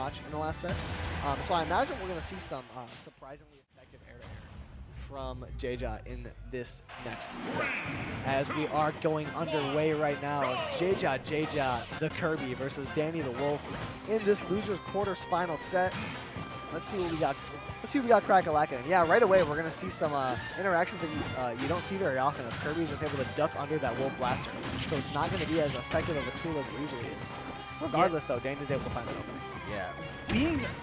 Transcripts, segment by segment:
watch in the last set. So I imagine we're going to see some surprisingly effective air-to-air from JeJaJeJa in this next set. As we are going underway right now, JeJaJeJa the Kirby versus Dany the Wolf in this losers quarters final set. Let's see what we got. Let's see what we got crack-a-lackin'. Yeah, right away we're gonna see some interactions that you don't see very often, as Kirby is just able to duck under that Wolf Blaster. So it's not gonna be as effective of a tool as it usually is. Regardless, though, Dany's able to find an opening. Yeah.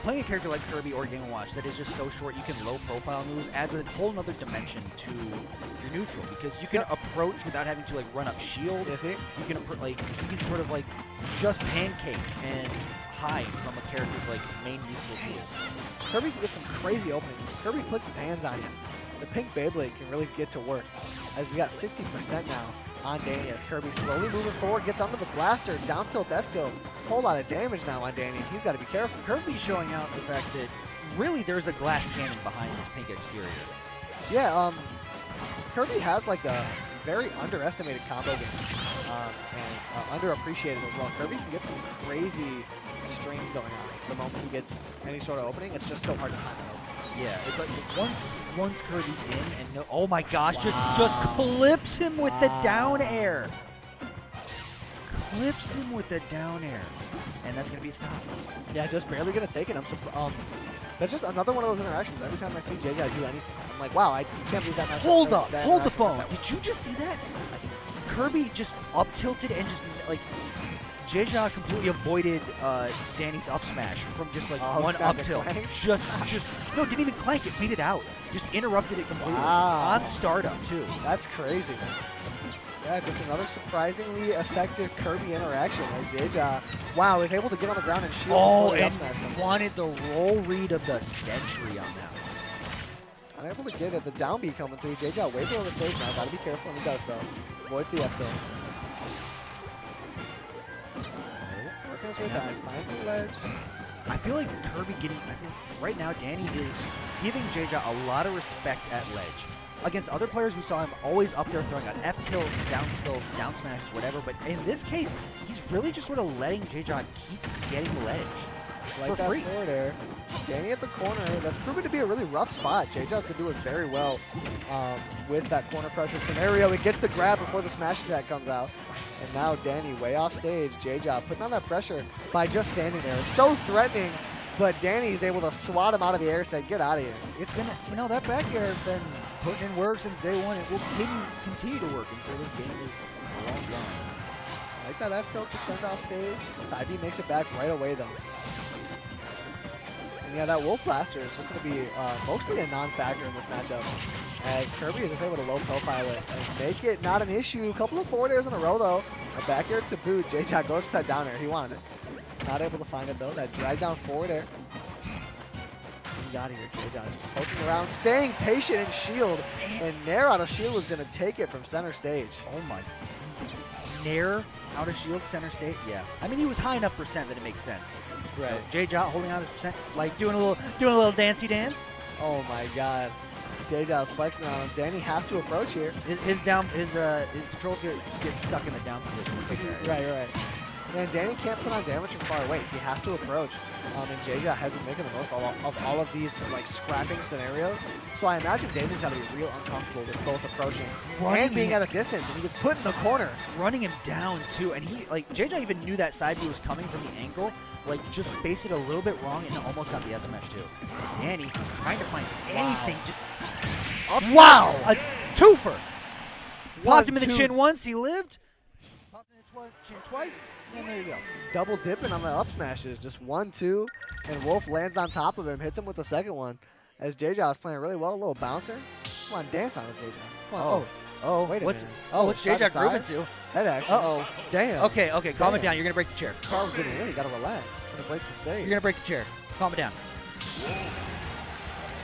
Playing a character like Kirby or Game & Watch that is just so short, you can low profile moves, adds a whole nother dimension to your neutral, because you can approach without having to like run up shield. You see? You can sort of like just pancake and hide from a character's like main neutral tools. Kirby can get some crazy openings. Kirby puts his hands on you. The pink Beyblade can really get to work, as we got 60% now on Dany, as Kirby slowly moving forward, gets onto the blaster, down tilt, F tilt. Whole lot of damage now on Dany. He's got to be careful. Kirby's showing out the fact that really there's a glass cannon behind this pink exterior. Yeah, Kirby has like a very underestimated combo game and underappreciated as well. Kirby can get some crazy strings going on the moment he gets any sort of opening. It's just so hard to time it. Yeah, it's like once Kirby's in and no, oh my gosh, just clips him with the down air. Clips him with the down air, and that's gonna be a stop. Yeah, just barely gonna take it. I'm surprised. That's just another one of those interactions. Every time I see JeJaJeJa do anything, I'm like, wow, I can't believe that. Hold up, hold the phone. Did you just see that? Kirby just up tilted and just like. JeJaJeJa completely avoided Dany's up smash from just like one up tilt. Just no, didn't even clank it, beat it out. Just interrupted it completely on startup too. That's crazy. Yeah, just another surprisingly effective Kirby interaction as JeJaJeJa, wow, is able to get on the ground and shield. Oh, and wanted the roll read of the century on that. Unable to get it. The down B coming through. JeJaJeJa way below the stage now. Gotta be careful when he does so. Avoid the up tilt. Finds the ledge. I feel like Kirby right now Dany is giving JeJaJeJa a lot of respect at ledge. Against other players, we saw him always up there throwing out F tilts, down smashes, whatever. But in this case, he's really just sort of letting JeJaJeJa keep getting ledge. Like that forward air. Dany at the corner. That's proven to be a really rough spot. JeJaJeJa's been doing very well with that corner pressure scenario. He gets the grab before the smash attack comes out. And now Dany way off stage. JeJaJeJa putting on that pressure by just standing there. It's so threatening, but Dany's able to swat him out of the air, say, get out of here. It's gonna, that back air has been putting in work since day one. It will continue to work until this game is long gone. I like that F tilt to send off stage. Side B makes it back right away though. And yeah, that Wolf Blaster is just going to be mostly a non-factor in this matchup. And Kirby is just able to low profile it and make it not an issue. A couple of forward airs in a row though. A back air to boot. JeJaJeJa goes for that down air. He wanted it. Not able to find it though. That drag down forward air. He got here. JeJaJeJa just poking around, staying patient in shield. And Nair out of shield was going to take it from center stage. Oh my. Nair out of shield center stage? Yeah. I mean, he was high enough percent that it makes sense. Right. So JeJaJeJa holding on his percent, like doing a little dancey dance. Oh my God. JeJaJa's flexing on him. Dany has to approach here. His controls here get stuck in the down position. Right. And Dany can't put on damage from far away. He has to approach. And JeJaJeJa has been making the most of all of these like scrapping scenarios. So I imagine Dany's got to be real uncomfortable with both approaching and being at a distance. And he gets put in the corner. Running him down too. And he JeJaJaJa even knew that side B was coming from the ankle. Like just spaced it a little bit wrong and almost got the S smash too. Dany trying to find anything, just up a twofer. Popped him in the chin once, he lived. Popped in the chin twice, and there you go. Double dipping on the up smashes, just 1-2, and Wolf lands on top of him, hits him with the second one. As JeJaJa is playing really well, a little bouncer. Come on, dance on it, JeJaJa. Come on. Oh, wait a minute. What's JeJaJa grooving to? Head action. Damn. Okay, calm it down. You're gonna break the chair. Carl's getting in. You gotta relax. Gonna break the stage. You're gonna break the chair. Calm it down.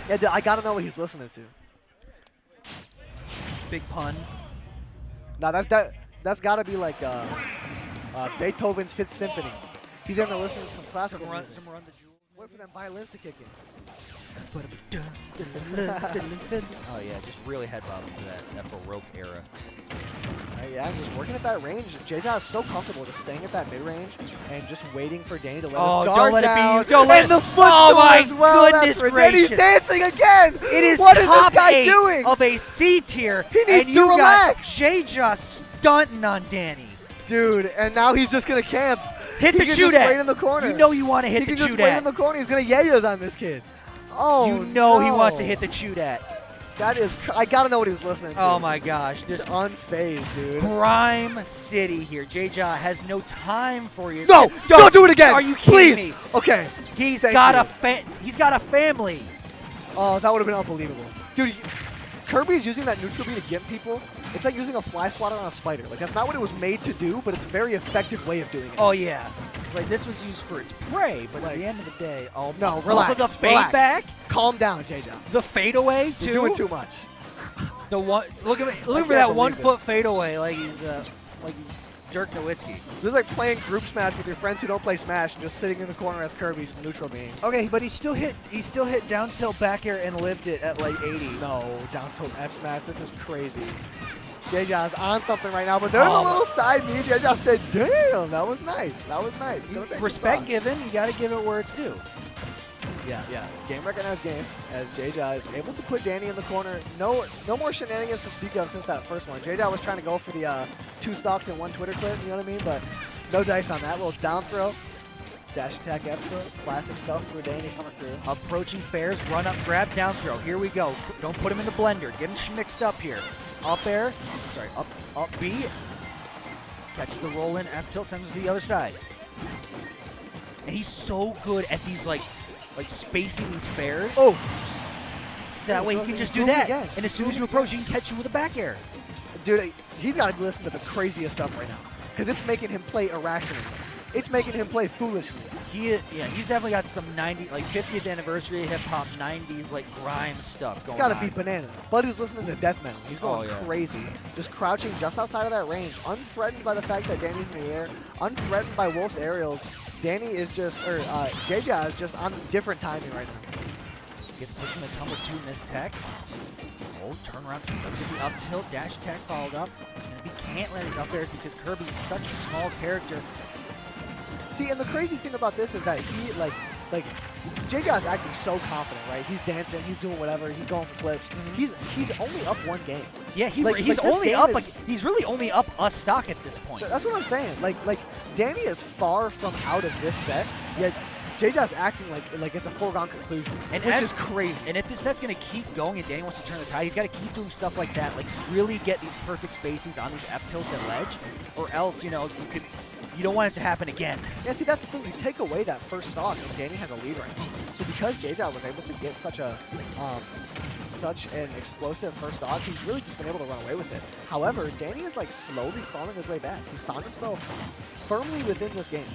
Yeah, I gotta know what he's listening to. Big pun. Now that's gotta be like Beethoven's Fifth Symphony. He's in there listening to some classical music. Wait for them violins to kick in. Oh yeah, just really head bobbing to that Baroque era. Right, yeah, just working at that range. JeJaJeJa is so comfortable just staying at that mid-range and just waiting for Dany to let his guard don't let down. it be you. Don't let and the it. foot Oh storm my as well. goodness That's gracious. Dany's dancing again. It is what is top this guy 8 doing? of a C tier. He needs and to you relax. got JeJaJeJa stunting on Dany. Dude, and now he's just going to camp. Hit he the can shoot just at. wait in the corner. You know you want to hit he the can just shoot wait at. in the corner. He's going to yayas on this kid. Oh, You know he wants to no. hit the shoot at. That is, I got to know what he was listening to. Oh my gosh. He's This unfazed, dude. Prime City here. JeJaJeJa has no time for you. No, don't do it again. Are you kidding Please. me? Okay. He's Thank got you. he's got a family. Oh, that would have been unbelievable. Dude, Kirby's using that neutral B to gimp people. It's like using a fly swatter on a spider. Like, that's not what it was made to do, but it's a very effective way of doing it. Oh yeah. It's like this was used for its prey, but at the end of the day, No, relax. the fade relax. back, Calm down, JeJaJeJa. the fadeaway too. You're doing too much. The one look for can't that 1 believe it. foot fadeaway like he's Dirk Nowitzki. This is like playing group Smash with your friends who don't play Smash and just sitting in the corner as Kirby, just neutral being. Okay, but he still hit down tilt back air and lived it at like 80. No, down tilt F smash. This is crazy. JeJaJa's on something right now, but there's a Oh. little side me. JeJaJa said, "Damn, that was nice. That was nice." Don't take Respect the given, you got to give it where it's due. Yeah, yeah. Game recognized game as JeJaJa is able to put Dany in the corner. No more shenanigans to speak of since that first one. JeJaJa was trying to go for the 2 stocks in 1 Twitter clip, you know what I mean? But no dice on that. Little down throw. Dash attack F tilt. Classic stuff for Dany coming through. Approaching fairs, run up, grab, down throw. Here we go. Don't put him in the blender. Get him mixed up here. Up air. Sorry, up B. Catch the roll in. F tilt sends to the other side. And he's so good at these like spacing these fairs. Oh! So that way he can just do Moving that. again. And as soon as you approach, he can catch you with a back air. Dude, he's got to listen to the craziest stuff right now. Because it's making him play irrationally. It's making him play foolishly. He's definitely got some 50th anniversary hip hop 90s like grime stuff going It's got to on. be bananas. Buddy's listening to death metal. He's going yeah. crazy. Just crouching just outside of that range. Unthreatened by the fact that Dany's in the air. Unthreatened by Wolf's aerials. Dany is just, or JeJaJa is just on different timing right now. Gets pushed in the tumble 2 in this tech. Oh, turn around, comes up to the up tilt, dash attack followed up. And he can't let his up airs because Kirby's such a small character. See, and the crazy thing about this is that he, like JeJaJa is acting so confident, right? He's dancing, he's doing whatever, he's going for flips. He's only up 1 game. Yeah, Like, he's this only game up. is- He's really only up a stock at this point. That's what I'm saying. Like Dany is far from out of this set, yet JeJa's acting like it's a foregone conclusion, And which as- is crazy. And if this set's going to keep going and Dany wants to turn the tide, he's got to keep doing stuff like that, like really get these perfect spacings on these F tilts and ledge, or else, you know, you don't want it to happen again. Yeah, see, that's the thing. You take away that first stock, and Dany has a lead right now. So because JeJaJa was able to get such an explosive first stock, he's really just been able to run away with it. However, Dany is like slowly crawling his way back. He's found himself firmly within this game.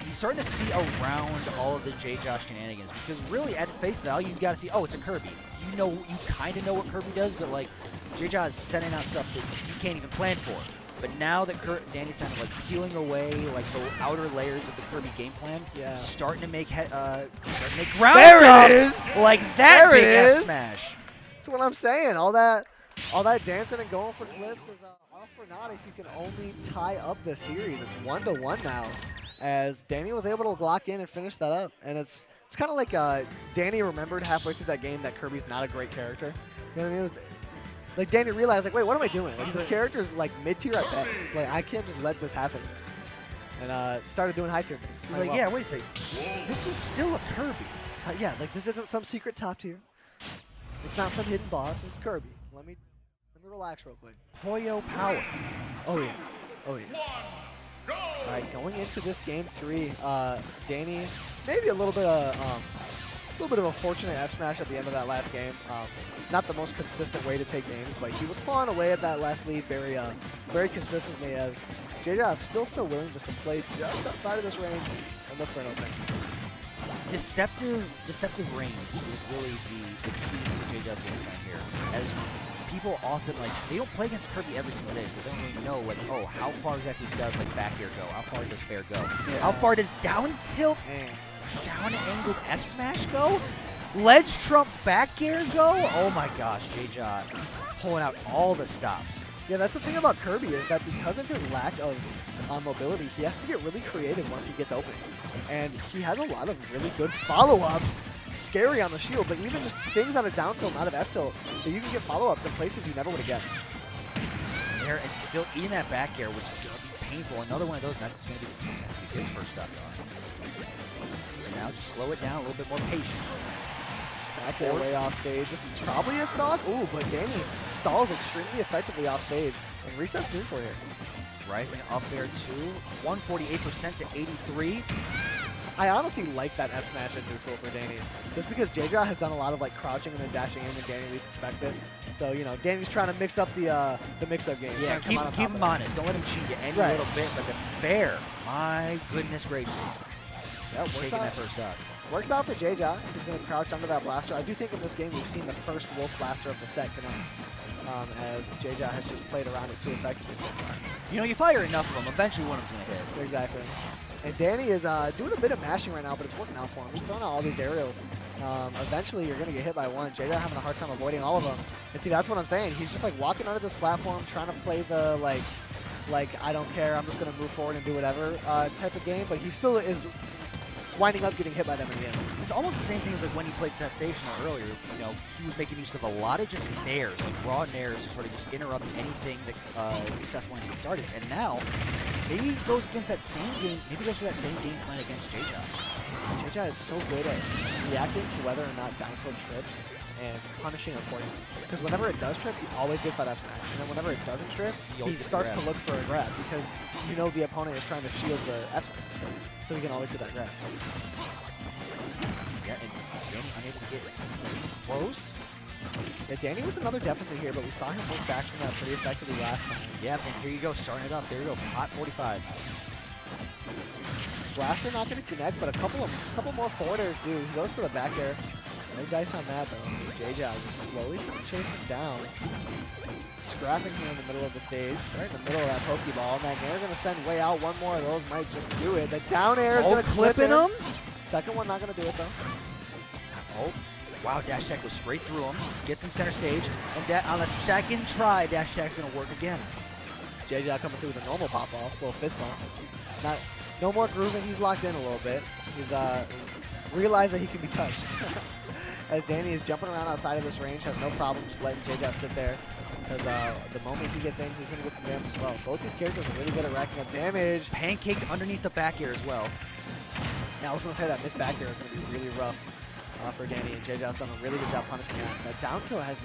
He's starting to see around all of the JeJaJa shenanigans because really at face value, you got to see, oh, it's a Kirby. You kind of know what Kirby does, but like JeJaJa is sending out stuff that you can't even plan for. But now that Dany's kind of like peeling away like the outer layers of the Kirby game plan, Yeah. he's starting to make ground There it up is! like that There it big F is! smash. That's what I'm saying. All that dancing and going for flips is off for naught if you can only tie up the series. It's 1-1 now, as Dany was able to lock in and finish that up. And it's kind of like Dany remembered halfway through that game that Kirby's not a great character. You know what I mean? It was, like Dany realized, like, wait, what am I doing? Like, this character's like mid-tier at best. Like, I can't just let this happen. And started doing high tier things. He's like, yeah, wait a second, this is still a Kirby. Yeah, like this isn't some secret top tier. It's not some hidden boss. This is Kirby. Let me relax real quick. Poyo power. Oh yeah. Oh yeah. All right, going into this game 3, Dany maybe a little bit of a fortunate F smash at the end of that last game. Not the most consistent way to take games, but he was clawing away at that last lead very consistently. As JeJaJa is still so willing just to play just outside of this range and look for an opening. Deceptive range is really the key to JeJaJa's game plan here. As people often they don't play against Kirby every single day, so they don't really know oh, how far exactly does back air go, how far does fair go, how far does down tilt, down angled F smash go, ledge trump back air go. Oh my gosh, JeJaJa pulling out all the stops. Yeah, that's the thing about Kirby is that because of his lack of mobility, he has to get really creative once he gets open. And he has a lot of really good follow-ups. Scary on the shield, but even just things out of down tilt and out of F tilt, that you can get follow-ups in places you never would have guessed. There and still eating that back air, which is going to be painful. Another one of those, and that's going to be his first stop. So now just slow it down, a little bit more patient. Back air way off stage. This is probably a stock. Ooh, but Dany stalls extremely effectively off stage and resets neutral here. Rising up there too, 148% to 83. I honestly like that F smash at neutral for Dany, just because JeJaJeJa has done a lot of like crouching and then dashing in when Dany least expects it. So you know, Dany's trying to mix up the mix-up game. Yeah, keep him honest. Don't let him cheat you any little bit. But the fair, my goodness gracious, yeah, works out. That first shot. Works out for JeJaJeJa. He's going to crouch under that blaster. I do think in this game we've seen the first Wolf blaster of the set connect, as JeJaJeJa has just played around it too effectively so far. You know, you fire enough of them, eventually one of them's going to hit. Exactly. And Dany is doing a bit of mashing right now, but it's working out for him. He's throwing out all these aerials. Eventually, you're going to get hit by one. JeJaJeJa having a hard time avoiding all of them. And see, that's what I'm saying. He's just like walking under this platform, trying to play the like I don't care, I'm just going to move forward and do whatever type of game. But he still is winding up getting hit by them in the end. It's almost the same thing as like when he played Sensational earlier. You know, he was making use of a lot of just nairs, like raw nairs, to sort of just interrupt anything that Seth wanted to get started. And now, maybe he goes against that same game. Maybe he goes for that same game plan against JeJaJeJa. JeJaJeJa is so good at reacting to whether or not down tilt trips and punishing accordingly. Because whenever it does trip, he always gets that F smash. And then whenever it doesn't trip, he starts to look for a grab because you know the opponent is trying to shield the F smash. So he can always get that grab. Yeah, and Dany unable to get close. Yeah, Dany with another deficit here, but we saw him work back from that pretty effectively last time. Yeah, and here you go, starting it up. There you go, hot 45. Blaster not going to connect, but a couple more forward airs do. He goes for the back air. No dice on that though. JeJaJeJa is just slowly trying to chase him down. Scrapping here in the middle of the stage, right in the middle of that Pokeball. And that Nair going to send way out. One more of those might just do it. The down air is going to clip him. Second one not going to do it though. Oh, wow, dash attack goes straight through him. Gets him center stage. And on the second try, dash attack's going to work again. JeJaJeJa coming through with a normal pop-off, little fist bump. No more grooving, he's locked in a little bit. He's realized that he can be touched. As Dany is jumping around outside of this range, has no problem just letting JeJaJeJa sit there. Because the moment he gets in, he's going to get some damage as well. Both these characters are really good at racking up damage. Pancaked underneath the back air as well. Now I was going to say that missed back air is going to be really rough for Dany, and JeJaJeJa's done a really good job punishing that. That down tilt has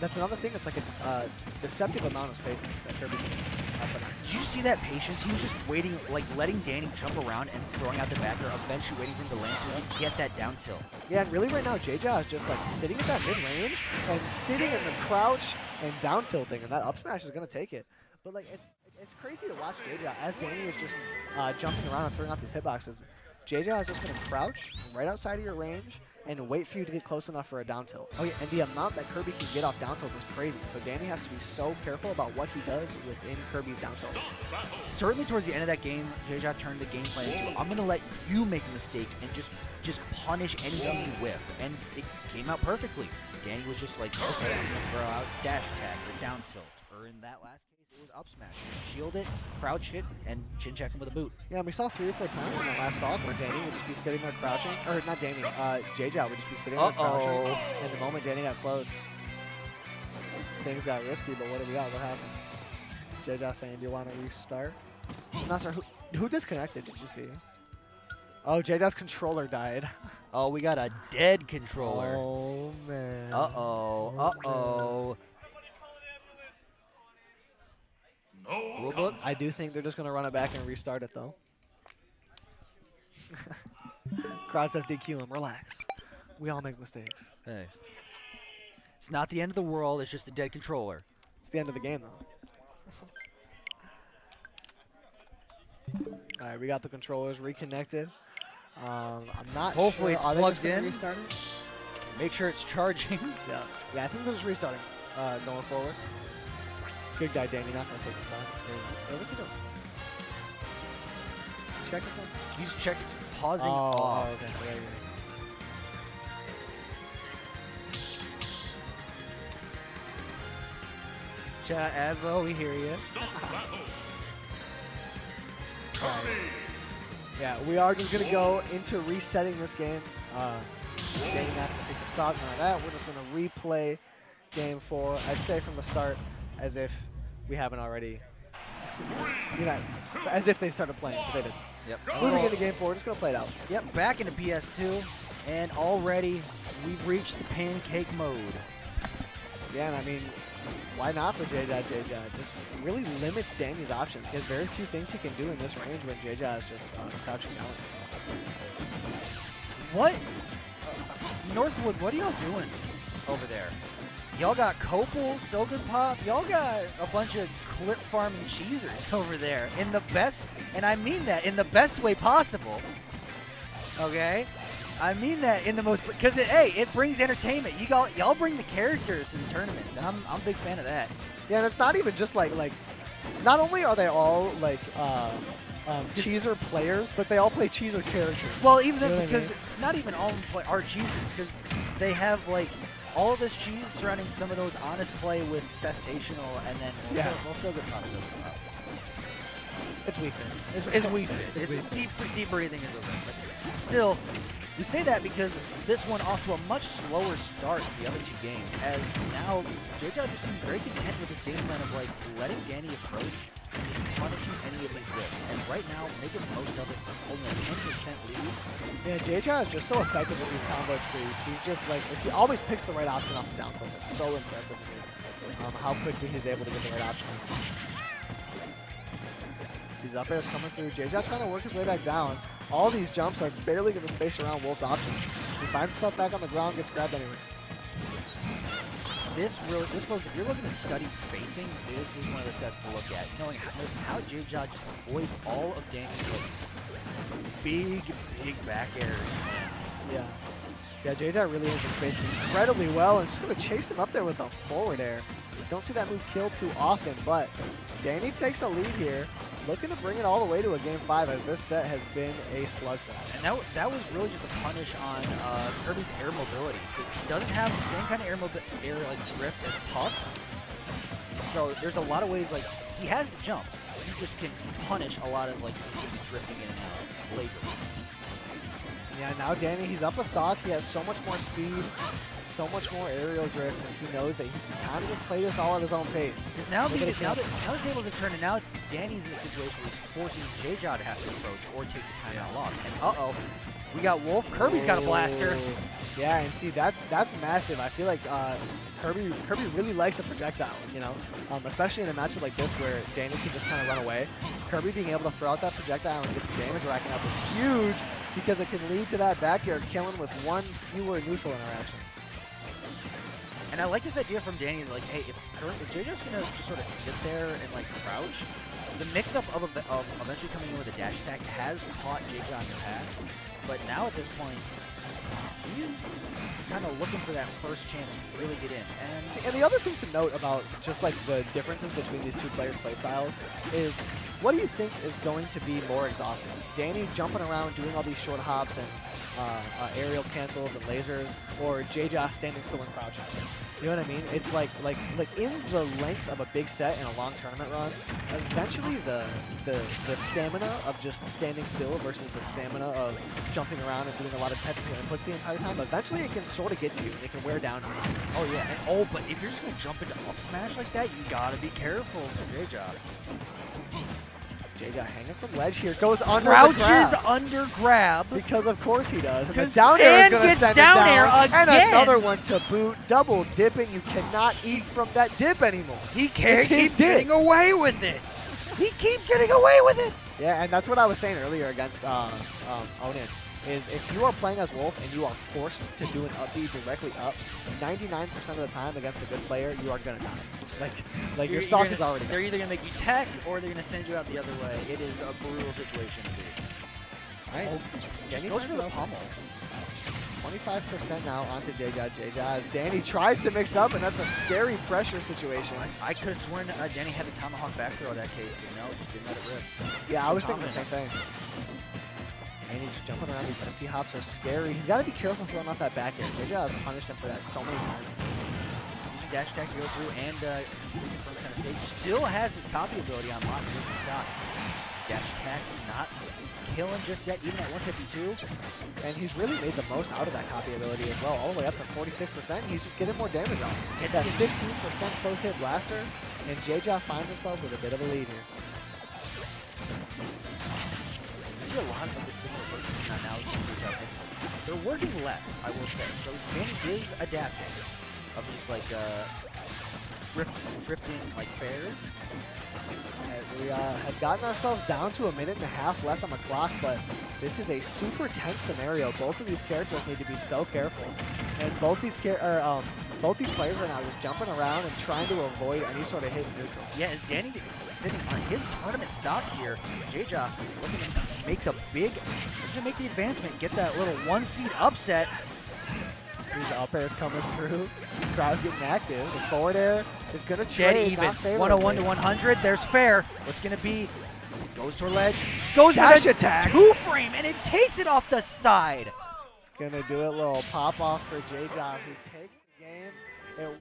that's another thing. It's like a deceptive amount of space that Kirby can put on. Did you see that patience? He was just waiting, like letting Dany jump around and throwing out the back air, eventually waiting for him to land so he can get that down tilt. Yeah, and really right now, JeJaJeJa is just like sitting at that mid-range and sitting in the crouch and down tilting, and that up smash is going to take it. But like it's crazy to watch JeJaJeJa as Dany is just jumping around and throwing out these hitboxes. JeJaJeJa is just going to crouch right outside of your range and wait for you to get close enough for a down tilt. Oh yeah, and the amount that Kirby can get off down tilt is crazy. So Dany has to be so careful about what he does within Kirby's down tilt. Certainly towards the end of that game, JeJaJeJa turned the game plan into, I'm going to let you make a mistake and just punish anything you whiff. And it came out perfectly. Dany was just like, okay, I'm going to throw out dash attack or down tilt. Or in that last case, it was up smash. Shield it, crouch hit, and chin check him with a boot. Yeah, and we saw 3 or 4 times in that last stock where Dany would just be sitting there crouching, or not Dany, JeJaJeJa would just be sitting there crouching, and the moment Dany got close, things got risky, but what do we got? What happened? JeJaJeJa saying, do you want to restart? I'm not sure, who disconnected, did you see? Oh, JeJaJeJa's controller died. Oh, we got a dead controller. Oh, man. Uh-oh, uh-oh. No. I do think they're just going to run it back and restart it, though. Crowd says DQ him. Relax. We all make mistakes. Hey. It's not the end of the world. It's just a dead controller. It's the end of the game, though. All right, we got the controllers reconnected. I'm not Hopefully sure. it's plugged in. Restarting? Make sure it's charging. Yeah, I think they're just restarting going forward. Good guy, Dany, not going to take the stock. What's he doing? Checking something? He's checking, pausing off. off. Oh, okay. Right. Chat, Advo, we hear you. Yeah, we are just going to go into resetting this game. Getting that to take the stock, none of that. We're just going to replay game 4, I'd say from the start, as if we haven't already, you know, as if they started playing, but they didn't. Yep. Moving into game 4, just going to play it out. Yep, back into PS2, and already we've reached the pancake mode. Yeah, and I mean, why not for JeJaJeJa? Just really limits Dany's options. He has very few things he can do in this range when JeJa is just crouching down. What? Northwood, what are y'all doing over there? Y'all got Copal, So Good Pop, y'all got a bunch of clip farming cheesers over there in the best, and I mean that in the best way possible. Okay? I mean that in the most, because hey, it brings entertainment. Y'all bring the characters in tournaments, and I'm a big fan of that. Yeah, and it's not even just like not only are they all like cheeser players, but they all play cheeser characters. Well, even You know then, what I because mean? not even all of them are cheesers, because they have like all of this cheese surrounding some of those honest play with cessational, and then So Good Pop. It's Wii Fit. It's Wii Fit. It's deep breathing is over. But still, we say that because this one off to a much slower start than the other two games, as now JeJa just seems very content with his game plan of like letting Dany approach and just punishing any of these risks. And right now, making the most of it, holding a 10% lead. Yeah, JeJa is just so effective with these combo trees. He's just like, if he always picks the right option off the down tilt. It's so impressive to me how quickly he's able to get the right option. These up airs coming through. JeJa trying to work his way back down. All these jumps are barely going to space around Wolf's options. He finds himself back on the ground, gets grabbed anyway. This folks, if you're looking to study spacing, this is one of the sets to look at. Knowing how JeJa just avoids all of Dany's like big back airs. Yeah. Yeah, JeJa really is spacing incredibly well, and just going to chase him up there with a forward air. Don't see that move killed too often, but Dany takes a lead here. Looking to bring it all the way to a game 5, as this set has been a slugfest. And that was really just a punish on Kirby's air mobility, because he doesn't have the same kind of air like drift as Puff. So there's a lot of ways, like, he has the jumps. He just can punish a lot of, like, he's going to be drifting in and out lazily. Yeah, now Dany, he's up a stock. He has so much more speed, so much more aerial drift, and he knows that he can kind of just play this all at his own pace. Because now the tables have turned, and now Dany's in a situation where he's forcing JeJa to have to approach or take the timeout loss. And uh-oh, we got Wolf. Kirby's got a blaster. Yeah, and see, that's massive. I feel like Kirby really likes a projectile, you know, especially in a matchup like this where Dany can just kind of run away. Kirby being able to throw out that projectile and get the damage racking up is huge, because it can lead to that back air killing with one fewer neutral interactions. And I like this idea from Dany, like, hey, if JeJa's going to just sort of sit there and, like, crouch, the mix-up of eventually coming in with a dash attack has caught JeJa in the past, but now at this point, he's kind of looking for that first chance to really get in. And see, and the other thing to note about just, like, the differences between these two players' playstyles is, what do you think is going to be more exhausting? Dany jumping around, doing all these short hops and aerial cancels and lasers, or JeJa standing still and crouching? You know what I mean? It's like in the length of a big set in a long tournament run, eventually the stamina of just standing still versus the stamina of jumping around and doing a lot of technical inputs the entire time, eventually it can sort of get to you and it can wear down on you. Oh yeah, and but if you're just gonna jump into up smash like that, you gotta be careful for JeJa. JeJa hanging from ledge here, goes under Crouches the grab. under grab. Because of course he does. And the down air is going to send down it down. air And again. another one to boot. Double dipping. You cannot eat from that dip anymore. He can't It's his keep dip. getting away with it. He keeps getting away with it. Yeah, and that's what I was saying earlier against Onin, is if you are playing as Wolf and you are forced to do an up B directly up, 99% of the time against a good player, you are going to die. Like your stock is already They're gone. either going to make you tech or they're going to send you out the other way. It is a brutal situation indeed. Right. Just Dany goes for the finds it pummel. 25% now onto JeJaJeJa as Dany tries to mix up, and that's a scary pressure situation. I could have sworn Dany had the tomahawk back throw that case, but no, just didn't let it rip. Yeah, I was thinking the same thing. And he's jumping around. These empty hops are scary. He's got to be careful throwing off that back air. JeJa has punished him for that so many times. using dash attack to go through and from center stage. Still has this copy ability on lock using stock. Dash attack not killing just yet, even at 152. And he's really made the most out of that copy ability as well, all the way up to 46%. He's just getting more damage off. Get that 15% close hit blaster, and JeJaJeJa finds himself with a bit of a lead here. I see a lot of the similar versions now with JeJaJeJa. They're working less, I will say. So Dany is adapting of these like drifting like fairs. We have gotten ourselves down to 1.5 minutes left on the clock, but this is a super tense scenario. Both of these characters need to be so careful, and both these players right now just jumping around and trying to avoid any sort of hit neutral. Yeah, as Dany is sitting on his tournament stock here, JeJaJeJa looking to make the advancement, get that little 1-seed upset. These up airs coming through, crowd getting active. The forward air is going to Dead trade, even, not favorably. 101 to 100. There's fair. What's going to be? Goes to a ledge. Goes Dash for the attack. 2-frame, and it takes it off the side. It's going to do a little pop off for JeJaJeJa, who takes the game.